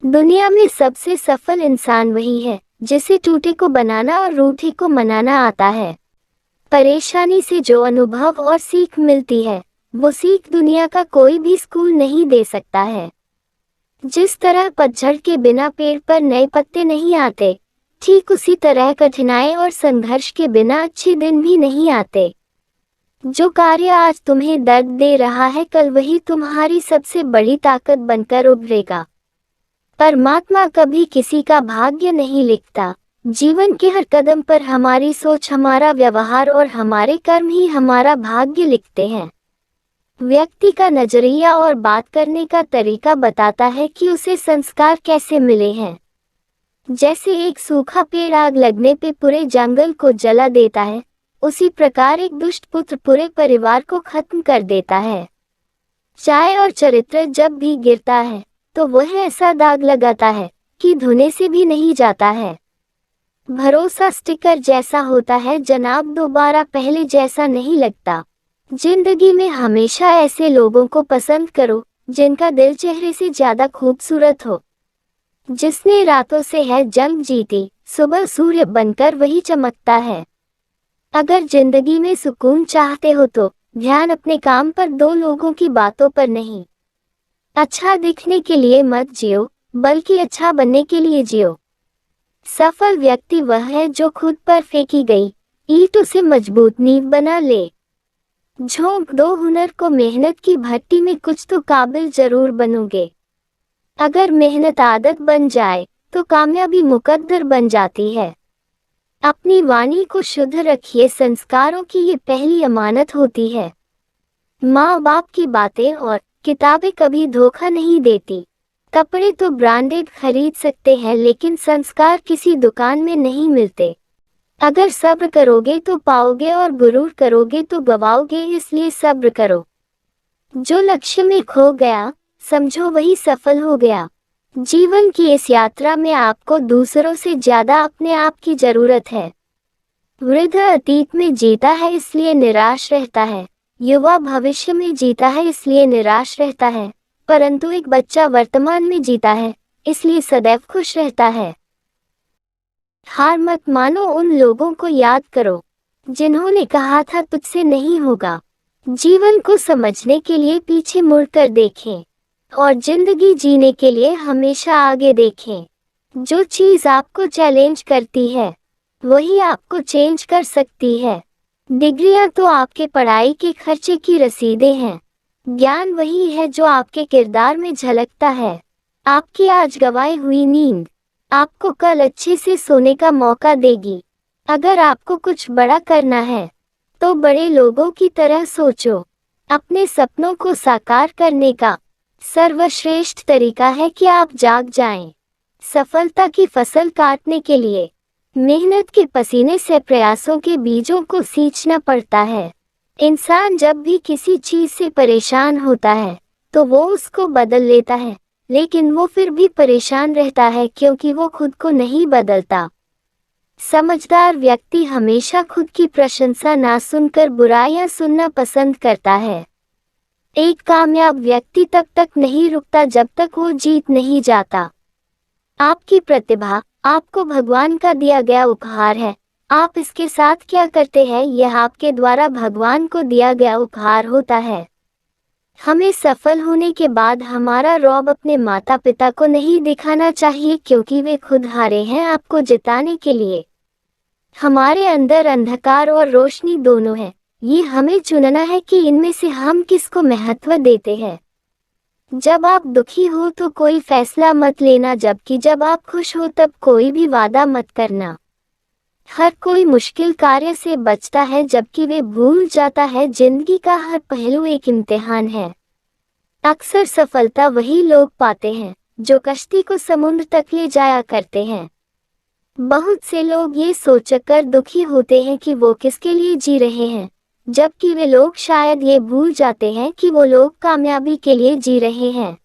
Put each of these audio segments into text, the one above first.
दुनिया में सबसे सफल इंसान वही है जिसे टूटे को बनाना और रूठे को मनाना आता है। परेशानी से जो अनुभव और सीख मिलती है, वो सीख दुनिया का कोई भी स्कूल नहीं दे सकता है। जिस तरह पतझड़ के बिना पेड़ पर नए पत्ते नहीं आते, ठीक उसी तरह कठिनाई और संघर्ष के बिना अच्छे दिन भी नहीं आते। जो कार्य आज तुम्हें दर्द दे रहा है, कल वही तुम्हारी सबसे बड़ी ताकत बनकर उभरेगा। परमात्मा कभी किसी का भाग्य नहीं लिखता। जीवन के हर कदम पर हमारी सोच, हमारा व्यवहार और हमारे कर्म ही हमारा भाग्य लिखते हैं। व्यक्ति का नजरिया और बात करने का तरीका बताता है कि उसे संस्कार कैसे मिले हैं। जैसे एक सूखा पेड़ आग लगने पे पूरे जंगल को जला देता है, उसी प्रकार एक दुष्ट पुत्र पूरे परिवार को खत्म कर देता है। चाय और चरित्र जब भी गिरता है तो वह ऐसा दाग लगाता है कि धुने से भी नहीं जाता है। भरोसा स्टिकर जैसा होता है जनाब, दोबारा पहले जैसा नहीं लगता। जिंदगी में हमेशा ऐसे लोगों को पसंद करो जिनका दिल चेहरे से ज्यादा खूबसूरत हो। जिसने रातों से है जंग जीती, सुबह सूर्य बनकर वही चमकता है। अगर जिंदगी में सुकून चाहते हो तो ध्यान अपने काम पर दो, लोगों की बातों पर नहीं। अच्छा दिखने के लिए मत जियो, बल्कि अच्छा बनने के लिए जियो। सफल व्यक्ति वह है जो खुद पर फेंकी गई ईंट उसे मजबूत नींव बना ले। झोंक दो हुनर को मेहनत की भट्टी में, कुछ तो काबिल जरूर बनोगे। अगर मेहनत आदत बन जाए तो कामयाबी मुकद्दर बन जाती है। अपनी वाणी को शुद्ध रखिए, संस्कारों की ये पहली अमानत होती है। माँ बाप की बातें और किताबें कभी धोखा नहीं देती। कपड़े तो ब्रांडेड खरीद सकते हैं, लेकिन संस्कार किसी दुकान में नहीं मिलते। अगर सब्र करोगे तो पाओगे और गुरूर करोगे तो गवाओगे, इसलिए सब्र करो। जो लक्ष्य में खो गया, समझो वही सफल हो गया। जीवन की इस यात्रा में आपको दूसरों से ज्यादा अपने आप की जरूरत है। वृद्ध अतीत में जीता है इसलिए निराश रहता है, युवा भविष्य में जीता है इसलिए निराश रहता है, परंतु एक बच्चा वर्तमान में जीता है इसलिए सदैव खुश रहता है। हार मत मानो, उन लोगों को याद करो जिन्होंने कहा था तुझसे नहीं होगा। जीवन को समझने के लिए पीछे मुड़कर देखें और जिंदगी जीने के लिए हमेशा आगे देखें। जो चीज आपको चैलेंज करती है वही आपको चेंज कर सकती है। डिग्रियां तो आपके पढ़ाई के खर्चे की रसीदें हैं, ज्ञान वही है जो आपके किरदार में झलकता है। आपकी आज गंवाई हुई नींद आपको कल अच्छे से सोने का मौका देगी। अगर आपको कुछ बड़ा करना है तो बड़े लोगों की तरह सोचो। अपने सपनों को साकार करने का सर्वश्रेष्ठ तरीका है कि आप जाग जाएं। सफलता की फसल काटने के लिए मेहनत के पसीने से प्रयासों के बीजों को सींचना पड़ता है। इंसान जब भी किसी चीज से परेशान होता है तो वो उसको बदल लेता है, लेकिन वो फिर भी परेशान रहता है क्योंकि वो खुद को नहीं बदलता। समझदार व्यक्ति हमेशा खुद की प्रशंसा ना सुनकर बुराइयां सुनना पसंद करता है। एक कामयाब व्यक्ति तब तक नहीं रुकता जब तक वो जीत नहीं जाता। आपकी प्रतिभा आपको भगवान का दिया गया उपहार है। आप इसके साथ क्या करते हैं, यह आपके द्वारा भगवान को दिया गया उपहार होता है। हमें सफल होने के बाद हमारा रौब अपने माता पिता को नहीं दिखाना चाहिए, क्योंकि वे खुद हारे हैं आपको जिताने के लिए। हमारे अंदर अंधकार और रोशनी दोनों है, ये हमें चुनना है कि इनमें से हम किसको महत्व देते हैं। जब आप दुखी हो तो कोई फैसला मत लेना, जबकि जब आप खुश हो तब कोई भी वादा मत करना। हर कोई मुश्किल कार्य से बचता है, जबकि वे भूल जाता है जिंदगी का हर पहलू एक इम्तिहान है। अक्सर सफलता वही लोग पाते हैं जो कश्ती को समुद्र तक ले जाया करते हैं। बहुत से लोग ये सोचकर दुखी होते हैं कि वो किसके लिए जी रहे हैं, जबकि वे लोग शायद ये भूल जाते हैं कि वो लोग कामयाबी के लिए जी रहे हैं।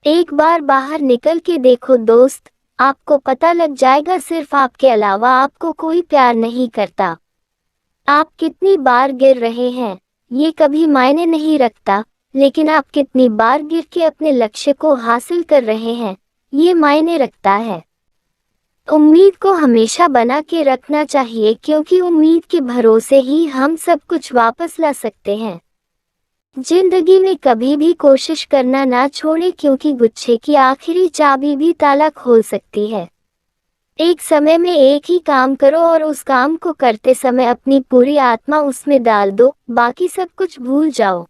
एक बार बाहर निकल के देखो दोस्त, आपको पता लग जाएगा सिर्फ आपके अलावा आपको कोई प्यार नहीं करता। आप कितनी बार गिर रहे हैं ये कभी मायने नहीं रखता, लेकिन आप कितनी बार गिर के अपने लक्ष्य को हासिल कर रहे हैं ये मायने रखता है। उम्मीद को हमेशा बना के रखना चाहिए, क्योंकि उम्मीद के भरोसे ही हम सब कुछ वापस ला सकते हैं। जिंदगी में कभी भी कोशिश करना ना छोड़े, क्योंकि गुच्छे की आखिरी चाबी भी ताला खोल सकती है। एक समय में एक ही काम करो और उस काम को करते समय अपनी पूरी आत्मा उसमें डाल दो, बाकी सब कुछ भूल जाओ।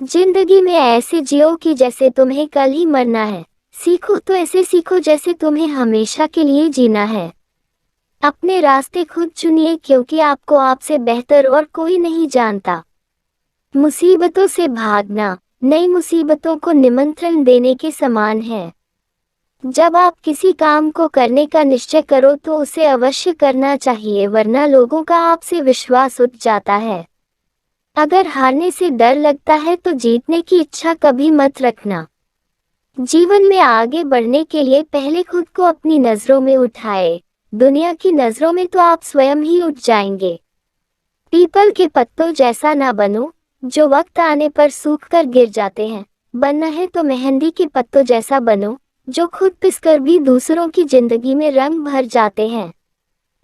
जिंदगी में ऐसे जियो कि जैसे तुम्हें कल ही मरना है। सीखो तो ऐसे सीखो जैसे तुम्हें हमेशा के लिए जीना है। अपने रास्ते खुद चुनिए, क्योंकि आपको आपसे बेहतर और कोई नहीं जानता। मुसीबतों से भागना नई मुसीबतों को निमंत्रण देने के समान है। जब आप किसी काम को करने का निश्चय करो तो उसे अवश्य करना चाहिए, वरना लोगों का आपसे विश्वास उठ जाता है। अगर हारने से डर लगता है तो जीतने की इच्छा कभी मत रखना। जीवन में आगे बढ़ने के लिए पहले खुद को अपनी नजरों में उठाए। दुनिया की नजरों में तो आप स्वयं ही उठ जाएंगे। पीपल के पत्तों जैसा ना बनो, जो वक्त आने पर सूख कर गिर जाते हैं। बनना है तो मेहंदी के पत्तों जैसा बनो, जो खुद पिसकर भी दूसरों की जिंदगी में रंग भर जाते हैं।